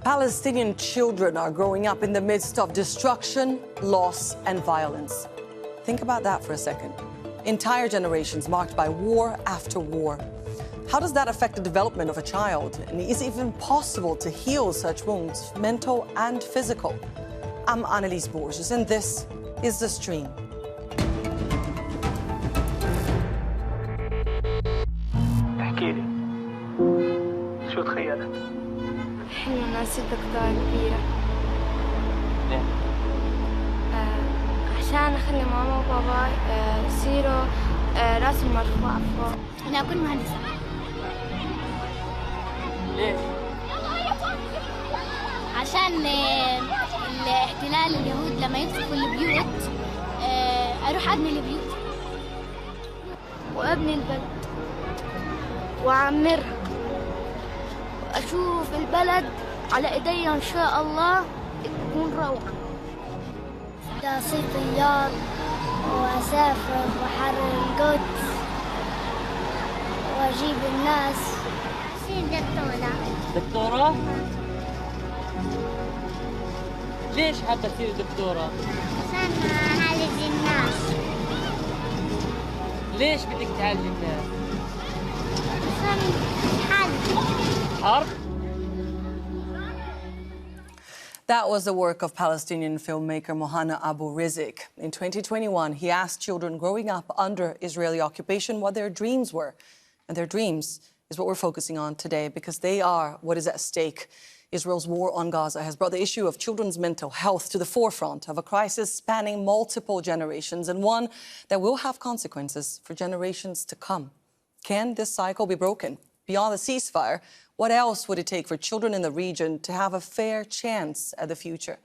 Palestinian children are growing up in the midst of destruction, loss, and violence. Think about that for a second. Entire generations marked by war after war. How does that affect the development of a child? And is it even possible to heal such wounds, mental and physical? I'm Anelise Borges, and this is The Stream. احكي لي شو تخيلت؟ حلم ناس دكتورة كبيرة. ليه؟ عشان أخلي ماما وبابا يصيروا راسهم مرفوع فوق. أنا أكون مهندسة. ليش؟ عشان الاحتلال اليهود لما يقصفوا البيوت أروح أبني البيوت وأبني البلد وأعمرها وأشوف البلد على إيدي إن شاء الله تكون روعة. بدي أصير طيار وأسافر وأحرر القدس وأجيب الناس. أصير دكتورة. دكتورة؟ ليش حابة تصيري دكتورة؟ عشان أعالج الناس. ليش بدك تعالجي الناس؟ عشان حرب؟ That was the work of Palestinian filmmaker Mohana Abu Rizik. In 2021, he asked children growing up under Israeli occupation what their dreams were. And their dreams is what we're focusing on today because they are what is at stake. Israel's war on Gaza has brought the issue of children's mental health to the forefront of a crisis spanning multiple generations and one that will have consequences for generations to come. Can this cycle be broken? Beyond the ceasefire, what else would it take for children in the region to have a fair chance at the future?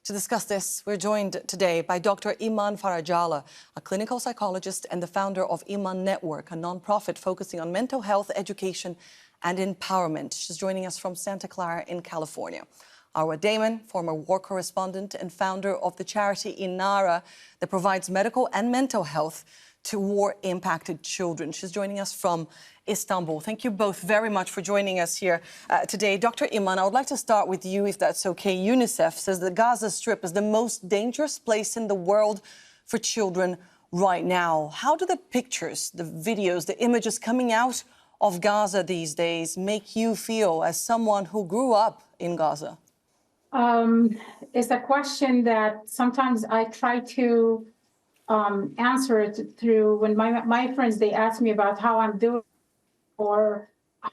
To discuss this, we're joined today by Dr. Iman Farajallah, a clinical psychologist and the founder of Iman Network, a nonprofit focusing on mental health, education, and empowerment. She's joining us from Santa Clara in California. Arwa Damon, former war correspondent and founder of the charity Inara that provides medical and mental health to war-impacted children. She's joining us from Istanbul. Thank you both very much for joining us here today. Dr. Iman, I would like to start with you, if that's okay. UNICEF says the Gaza Strip is the most dangerous place in the world for children right now. How do the pictures, the videos, the images coming out of Gaza these days make you feel as someone who grew up in Gaza? It's a question that sometimes I try to answer it through when my friends, they ask me about how I'm doing or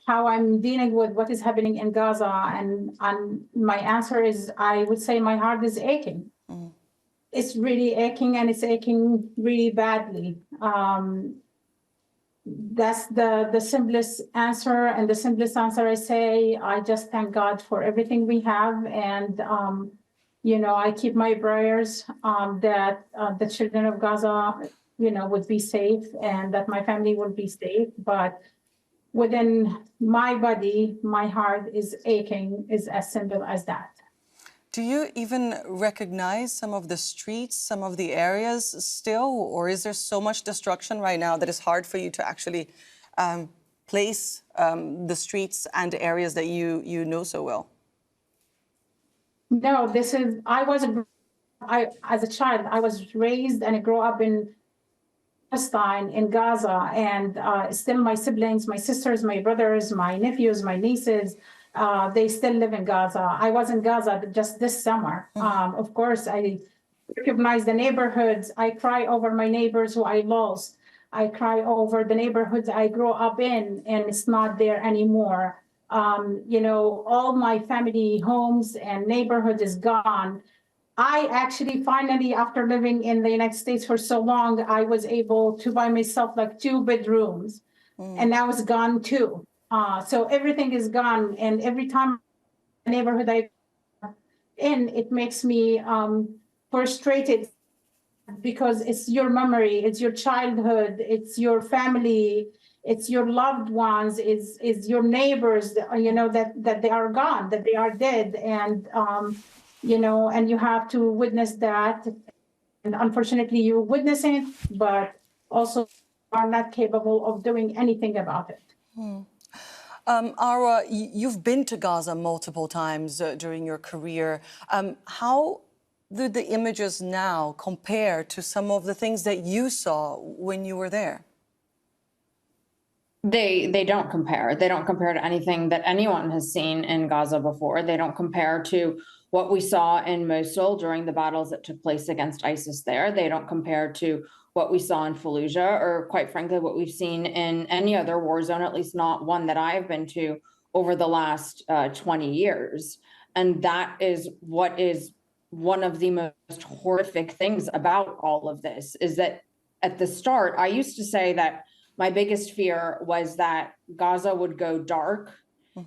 how I'm dealing with what is happening in Gaza. And my answer is, I would say my heart is aching. Mm. It's really aching, and it's aching really badly. That's the simplest answer. And the simplest answer I say, I just thank God for everything we have. And, you know, I keep my prayers that the children of Gaza, you know, would be safe and that my family will be safe. But within my body, my heart is aching, is as simple as that. Do you even recognize some of the streets, some of the areas still? Or is there so much destruction right now that it's hard for you to actually place the streets and areas that you know so well? No, as a child, I was raised and I grew up in Palestine, in Gaza, and still my siblings, my sisters, my brothers, my nephews, my nieces, they still live in Gaza. I was in Gaza just this summer. Mm-hmm. Of course, I recognize the neighborhoods. I cry over my neighbors who I lost. I cry over the neighborhoods I grew up in, and it's not there anymore. You know, all my family homes and neighborhood is gone. I actually finally, after living in the United States for so long, I was able to buy myself like 2 bedrooms, and now it's gone too. So everything is gone, and every time the neighborhood I in, it makes me frustrated because it's your memory, it's your childhood, it's your family, it's your loved ones, is your neighbors, you know, that they are gone, that they are dead, and you know, and you have to witness that. And unfortunately, you witness it, but also are not capable of doing anything about it. Arwa, you've been to Gaza multiple times during your career. How do the images now compare to some of the things that you saw when you were there? They don't compare. They don't compare to anything that anyone has seen in Gaza before. They don't compare to what we saw in Mosul during the battles that took place against ISIS there. They don't compare to what we saw in Fallujah, or quite frankly, what we've seen in any other war zone, at least not one that I've been to over the last 20 years. And that is what is one of the most horrific things about all of this, is that at the start, I used to say that my biggest fear was that Gaza would go dark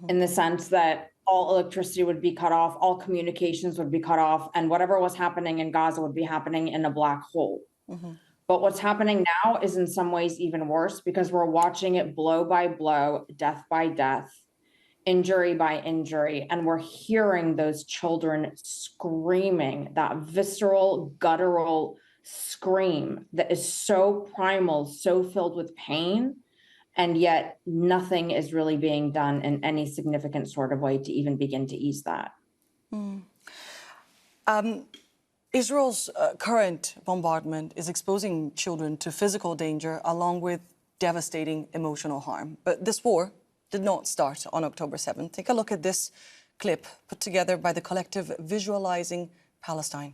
in the sense that all electricity would be cut off, all communications would be cut off, and whatever was happening in Gaza would be happening in a black hole. But what's happening now is in some ways even worse, because we're watching it blow by blow, death by death, injury by injury, and we're hearing those children screaming, that visceral, guttural scream that is so primal, so filled with pain, and yet nothing is really being done in any significant sort of way to even begin to ease that. Israel's current bombardment is exposing children to physical danger along with devastating emotional harm. But this war did not start on October 7th. Take a look at this clip put together by the collective Visualizing Palestine.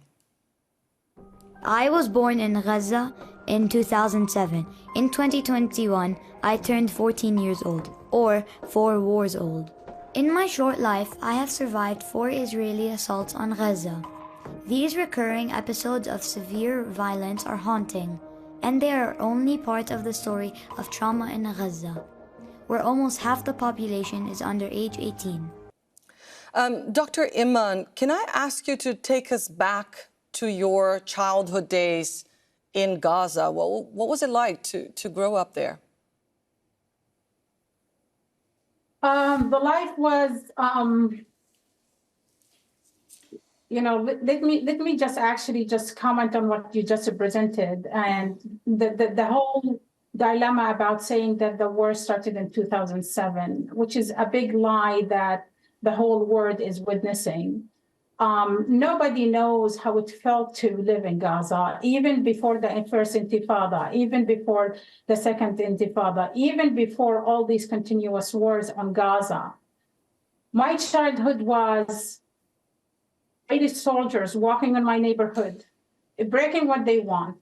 I was born in Gaza in 2007. In 2021, I turned 14 years old, or 4 wars old. In my short life, I have survived 4 Israeli assaults on Gaza. These recurring episodes of severe violence are haunting, and they are only part of the story of trauma in Gaza, where almost half the population is under age 18. Dr. Iman, can I ask you to take us back to your childhood days in Gaza? What was it like to grow up there? The life was, let me just comment on what you just presented, and the whole dilemma about saying that the war started in 2007, which is a big lie that the whole world is witnessing. Nobody knows how it felt to live in Gaza, even before the first Intifada, even before the second Intifada, even before all these continuous wars on Gaza. My childhood was British soldiers walking in my neighborhood, breaking what they want,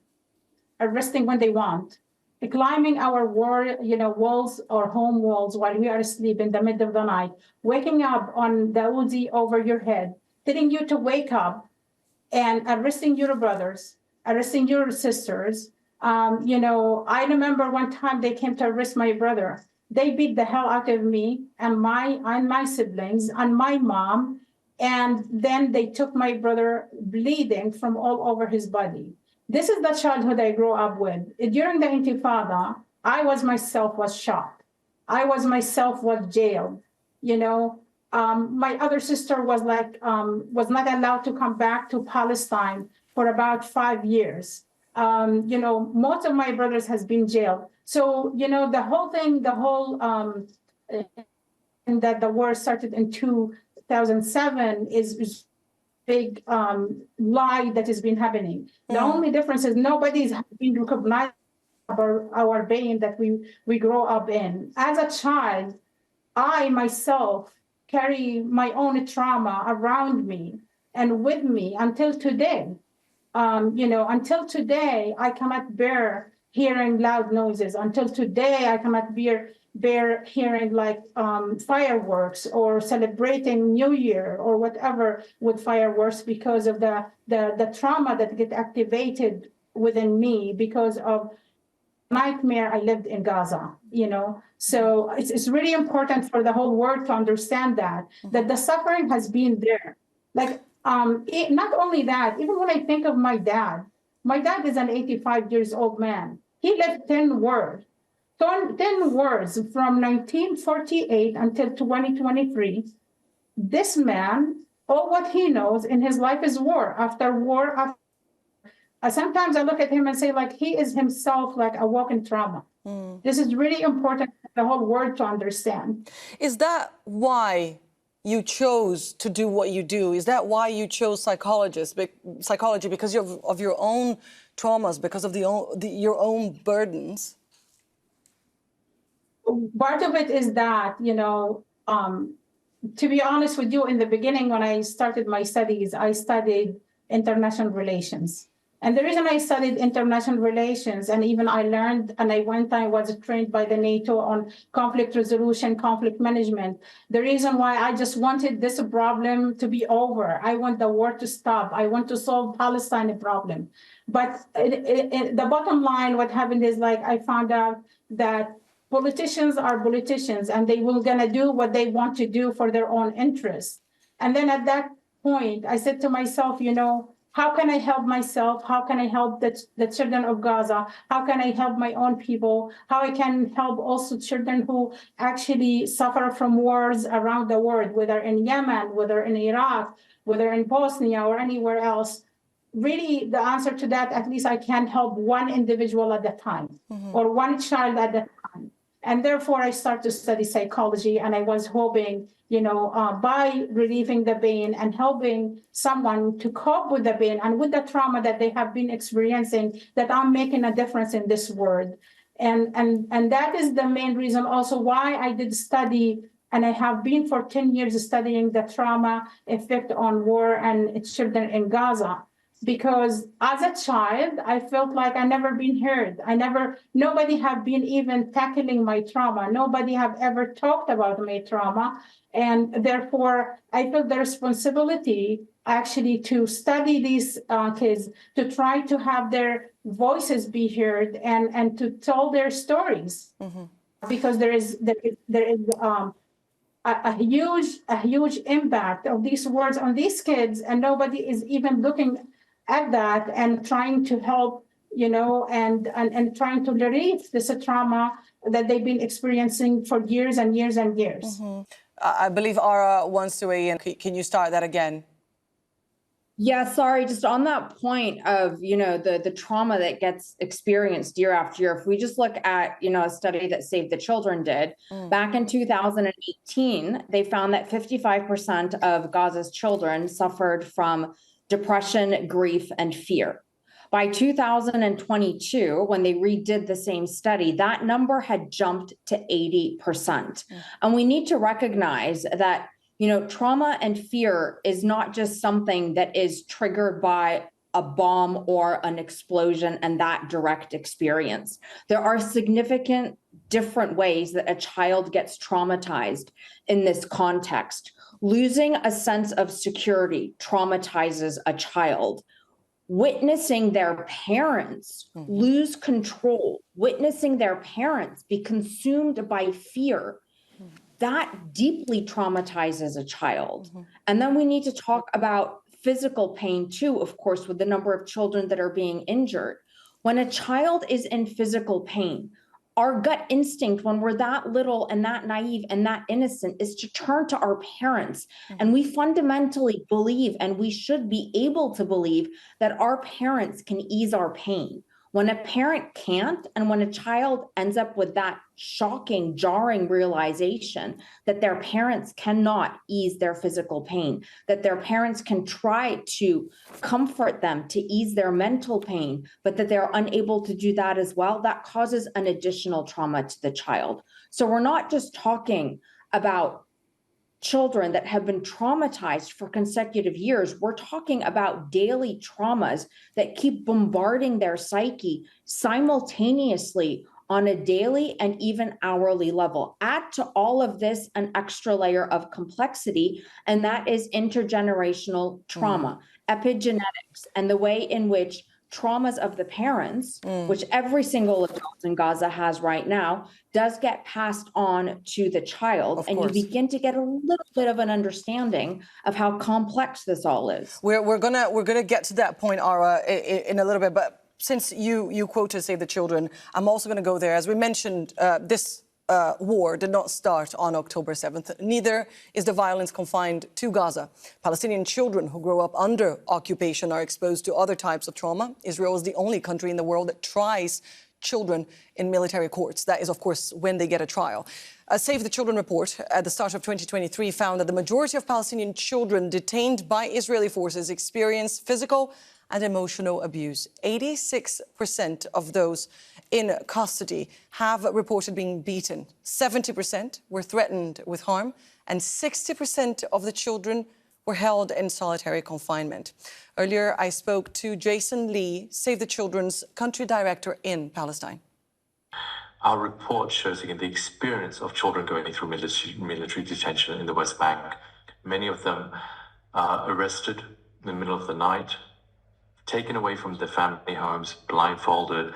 arresting when they want, climbing our walls or home walls while we are asleep in the middle of the night, waking up on the Uzi over your head, telling you to wake up, and arresting your brothers, arresting your sisters. I remember one time they came to arrest my brother. They beat the hell out of me and my siblings and my mom, and then they took my brother bleeding from all over his body. This is the childhood I grew up with. During the Intifada, I was shot. I was jailed, my other sister was not allowed to come back to Palestine for about 5 years. Most of my brothers has been jailed. So, the whole thing, that the war started in 2007 is big lie that has been happening. The only difference is nobody's been recognized our pain that we grow up in. As a child, I myself carry my own trauma around me and with me until today. Until today, I cannot bear hearing loud noises. Until today, I cannot bear hearing fireworks or celebrating New Year or whatever with fireworks, because of the trauma that get activated within me because of nightmare I lived in Gaza, So it's really important for the whole world to understand that the suffering has been there. Not only that, even when I think of my dad is an 85 years old man. He lived 10 wars from 1948 until 2023. This man, all what he knows in his life is war after war. Sometimes I look at him and say, he is himself like a walking trauma. This is really important for the whole world to understand. Is that why you chose to do what you do? Is that why you chose psychology, because of your own traumas, because of your own burdens? Part of it is that, to be honest with you, in the beginning, when I started my studies, I studied international relations. And the reason I studied international relations, and even I learned, and I was trained by the NATO on conflict resolution, conflict management. The reason why I just wanted this problem to be over. I want the war to stop. I want to solve Palestine problem. But the bottom line, what happened is, like, I found out that politicians are politicians, and they will gonna do what they want to do for their own interests. And then at that point, I said to myself, how can I help myself? How can I help the children of Gaza? How can I help my own people? How I can help also children who actually suffer from wars around the world, whether in Yemen, whether in Iraq, whether in Bosnia or anywhere else? Really, the answer to that, at least I can help one individual at a time, or one child at a time. And therefore, I started to study psychology, and I was hoping, by relieving the pain and helping someone to cope with the pain and with the trauma that they have been experiencing, that I'm making a difference in this world. And that is the main reason also why I did study, and I have been for 10 years studying the trauma effect on war and its children in Gaza. Because as a child, I felt like I never been heard. Nobody have been even tackling my trauma. Nobody have ever talked about my trauma. And therefore, I felt the responsibility actually to study these kids, to try to have their voices be heard and to tell their stories. Because there is a huge impact of these words on these kids, and nobody is even looking at that and trying to help, and trying to relieve this trauma that they've been experiencing for years and years and years. I believe Arwa wants to weigh in. Can you start that again? Yeah, sorry, just on that point of, the trauma that gets experienced year after year. If we just look at, a study that Save the Children did, back in 2018, they found that 55% of Gaza's children suffered from depression, grief, and fear. By 2022, when they redid the same study, that number had jumped to 80%. And we need to recognize that, trauma and fear is not just something that is triggered by a bomb or an explosion and that direct experience. There are significant different ways that a child gets traumatized in this context. Losing a sense of security traumatizes a child. Witnessing their parents lose control, witnessing their parents be consumed by fear, that deeply traumatizes a child. And then we need to talk about physical pain too, of course, with the number of children that are being injured. When a child is in physical pain, our gut instinct when we're that little and that naive and that innocent is to turn to our parents. And we fundamentally believe, and we should be able to believe, that our parents can ease our pain. When a parent can't, and when a child ends up with that shocking, jarring realization that their parents cannot ease their physical pain, that their parents can try to comfort them to ease their mental pain, but that they're unable to do that as well, that causes an additional trauma to the child. So we're not just talking about children that have been traumatized for consecutive years. We're talking about daily traumas that keep bombarding their psyche simultaneously on a daily and even hourly level. Add to all of this an extra layer of complexity, and that is intergenerational trauma, epigenetics, and the way in which traumas of the parents, which every single adult in Gaza has right now, does get passed on to the child. And you begin to get a little bit of an understanding of how complex this all is. We're gonna get to that point, Arwa, in a little bit. But since you quoted Save the Children, I'm also going to go there. As we mentioned, this war did not start on October 7th. Neither is the violence confined to Gaza. Palestinian children who grow up under occupation are exposed to other types of trauma. Israel is the only country in the world that tries children in military courts. That is, of course, when they get a trial. A Save the Children report at the start of 2023 found that the majority of Palestinian children detained by Israeli forces experience physical and emotional abuse. 86% of those in custody have reported being beaten. 70% were threatened with harm, and 60% of the children were held in solitary confinement. Earlier, I spoke to Jason Lee, Save the Children's country director in Palestine. Our report shows again the experience of children going through military detention in the West Bank. Many of them are arrested in the middle of the night, taken away from their family homes, blindfolded,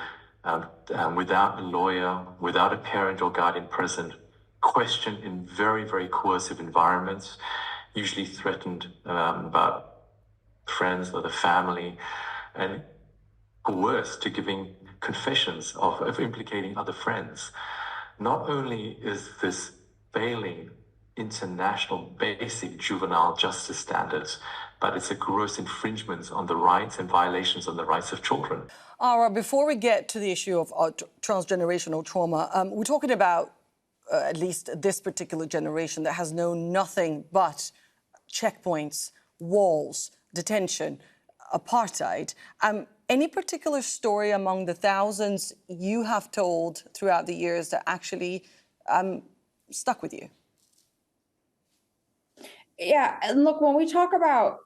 without a lawyer, without a parent or guardian present, questioned in very, very coercive environments, usually threatened by friends or the family, and coerced to giving confessions of implicating other friends. Not only is this failing international basic juvenile justice standards, but it's a gross infringement on the rights and violations on the rights of children. Arwa, before we get to the issue of transgenerational trauma, we're talking about at least this particular generation that has known nothing but checkpoints, walls, detention, apartheid. Any particular story among the thousands you have told throughout the years that actually stuck with you? Yeah, and look, when we talk about,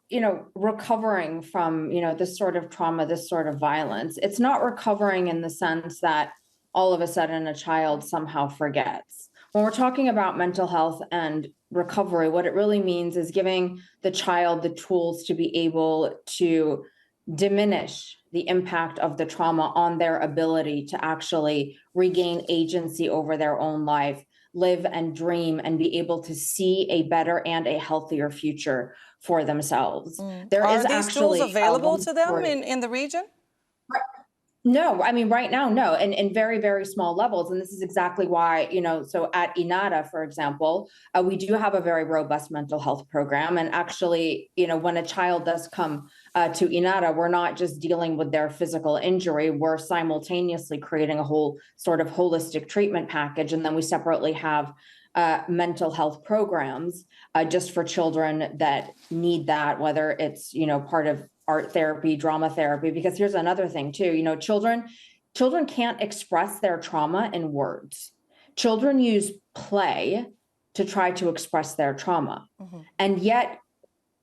recovering from, this sort of trauma, this sort of violence, it's not recovering in the sense that all of a sudden a child somehow forgets. When we're talking about mental health and recovery, what it really means is giving the child the tools to be able to diminish the impact of the trauma on their ability to actually regain agency over their own life, live and dream, and be able to see a better and a healthier future for themselves. There Are is these actually tools available to them in the region? No, I mean, right now, no, and in very, very small levels. And this is exactly why, so at INATA, for example, we do have a very robust mental health program. And actually, when a child does come to INATA, we're not just dealing with their physical injury, we're simultaneously creating a whole sort of holistic treatment package. And then we separately have mental health programs just for children that need that, whether it's, part of art therapy, drama therapy, because here's another thing too, children can't express their trauma in words. Children use play to try to express their trauma. And yet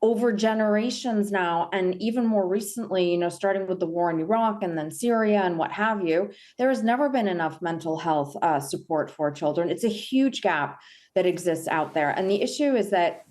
over generations now, and even more recently, starting with the war in Iraq and then Syria and what have you, there has never been enough mental health support for children. It's a huge gap that exists out there. And the issue is that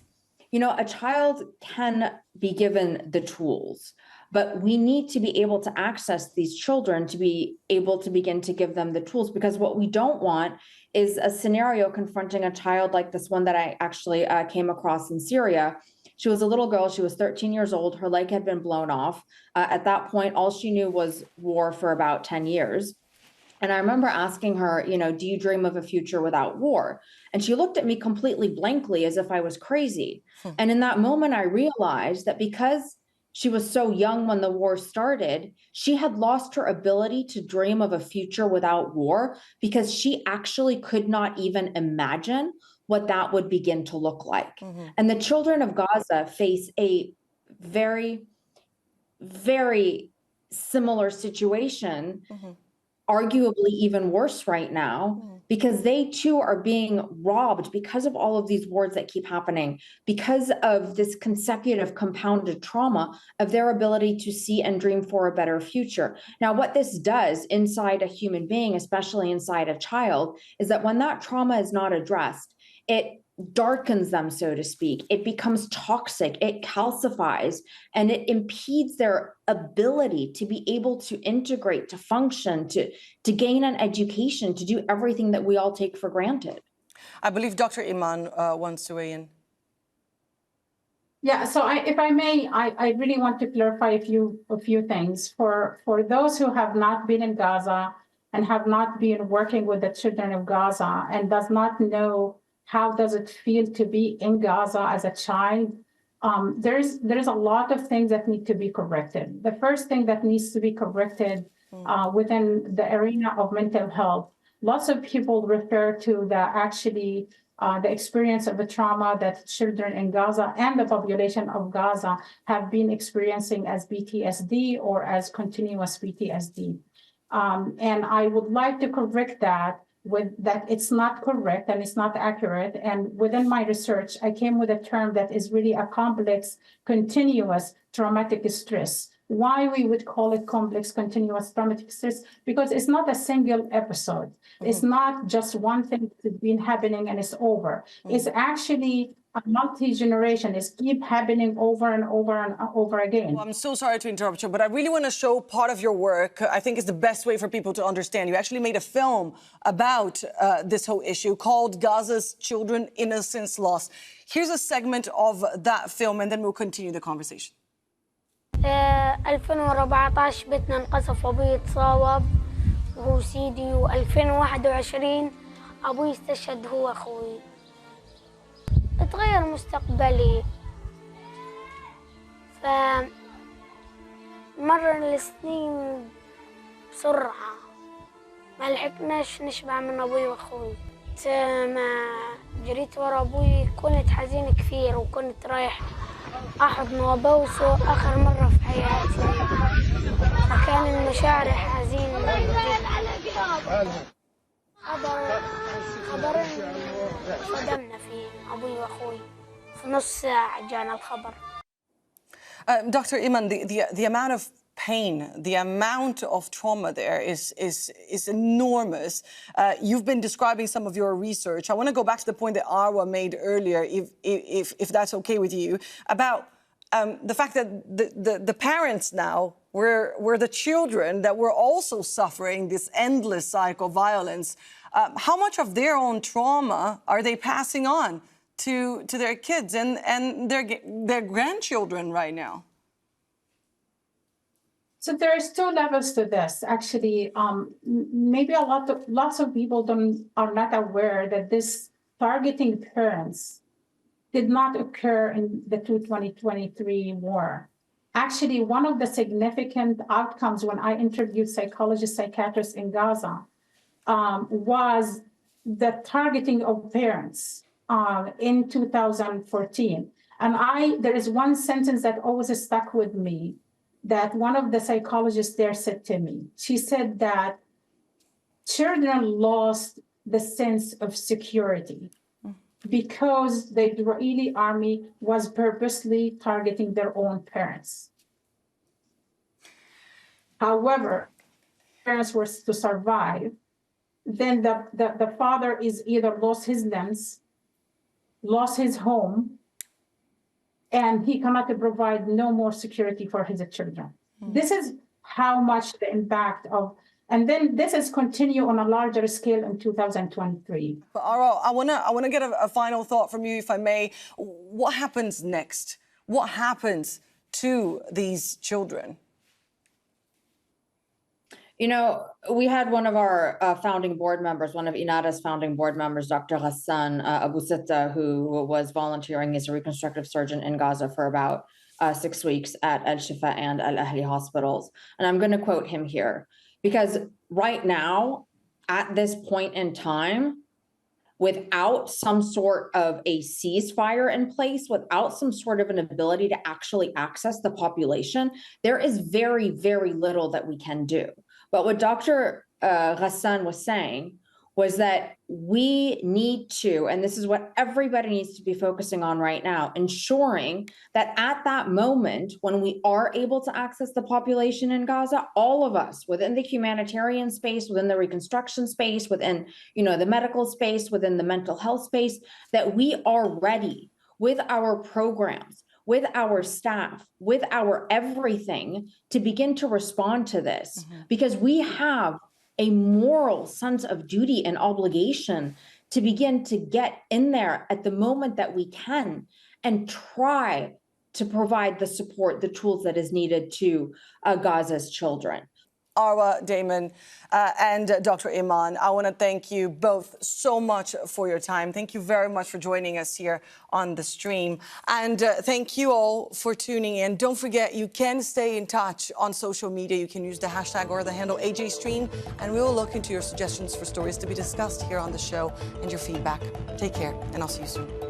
a child can be given the tools, but we need to be able to access these children to be able to begin to give them the tools, because what we don't want is a scenario confronting a child like this one that I actually came across in Syria. She was a little girl. She was 13 years old. Her leg had been blown off. At that point, all she knew was war for about 10 years. And I remember asking her, do you dream of a future without war? And she looked at me completely blankly as if I was crazy. And in that moment, I realized that because she was so young when the war started, she had lost her ability to dream of a future without war, because she actually could not even imagine what that would begin to look like. And the children of Gaza face a very, very similar situation, arguably even worse right now, because they too are being robbed because of all of these wars that keep happening, because of this consecutive compounded trauma of their ability to see and dream for a better future. Now, what this does inside a human being, especially inside a child, is that when that trauma is not addressed, it darkens them, so to speak. It becomes toxic, it calcifies, and it impedes their ability to be able to integrate, to function, to gain an education, to do everything that we all take for granted. I believe Dr. Iman wants to weigh in. Yeah, so if I may, I really want to clarify a few things. For those who have not been in Gaza and have not been working with the children of Gaza and does not know how does it feel to be in Gaza as a child, there's a lot of things that need to be corrected. The first thing that needs to be corrected within the arena of mental health. Lots of people refer to the experience of the trauma that children in Gaza and the population of Gaza have been experiencing as PTSD or as continuous PTSD. And I would like to correct that it's not correct and it's not accurate. And within my research, I came with a term that is really a complex, continuous traumatic stress. Why we would call it complex, continuous traumatic stress? Because it's not a single episode. It's not just one thing that's been happening and it's over. It's actually a multi-generation. It's keep happening over and over and over again. Well, I'm so sorry to interrupt you, but I really want to show part of your work. I think it's the best way for people to understand. You actually made a film about this whole issue called Gaza's Children, Innocence Lost. Here's a segment of that film, and then we'll continue the conversation. 2014 بيتنا انقصف وابوي اتصاوب وهو سيدي و2021 ابوي استشهد هو اخوي اتغير مستقبلي فمر السنين بسرعة ما لحقناش نشبع من ابوي واخوي ما جريت ورا ابوي كنت حزين كثير وكنت رايح أحضن وبوسه آخر مرة في حياتي فكان المشاعر حزين خبر صدمنا فيه أبوي وأخوي في نص ساعة جانا الخبر. Dr. Iman, the amount of pain, the amount of trauma there is enormous. You've been describing some of your research. I want to go back to the point that Arwa made earlier, if that's okay with you, about the fact that the parents now were the children that were also suffering this endless cycle of violence. How much of their own trauma are they passing on to their kids and their grandchildren right now? So there's two levels to this. Actually, maybe lots of people are not aware that this targeting parents did not occur in the 2023 war. Actually, one of the significant outcomes when I interviewed psychologists, psychiatrists in Gaza was the targeting of parents in 2014. And there is one sentence that always stuck with me that one of the psychologists there said to me. She said that children lost the sense of security because the Israeli army was purposely targeting their own parents. However, parents were to survive, then the father is either lost his limbs, lost his home, and he cannot provide no more security for his children. This is how much the impact of, and then this is continue on a larger scale in 2023. But Arwa, I want to get a final thought from you, if I may. What happens next? What happens to these children? You know, we had one of our founding board members, one of INADA's founding board members, Dr. Ghassan Abu Sitta, who was volunteering as a reconstructive surgeon in Gaza for about 6 weeks at Al Shifa and Al Ahli hospitals. And I'm going to quote him here, because right now, at this point in time, without some sort of a ceasefire in place, without some sort of an ability to actually access the population, there is very, very little that we can do. But what Dr. Ghassan was saying was that we need to, and this is what everybody needs to be focusing on right now, ensuring that at that moment, when we are able to access the population in Gaza, all of us within the humanitarian space, within the reconstruction space, within, the medical space, within the mental health space, that we are ready with our programs, with our staff, with our everything to begin to respond to this, because we have a moral sense of duty and obligation to begin to get in there at the moment that we can and try to provide the support, the tools that is needed to Gaza's children. Arwa, Damon, and Dr. Iman. I want to thank you both so much for your time. Thank you very much for joining us here on the stream. And thank you all for tuning in. Don't forget, you can stay in touch on social media. You can use the hashtag or the handle AJStream, and we will look into your suggestions for stories to be discussed here on the show and your feedback. Take care, and I'll see you soon.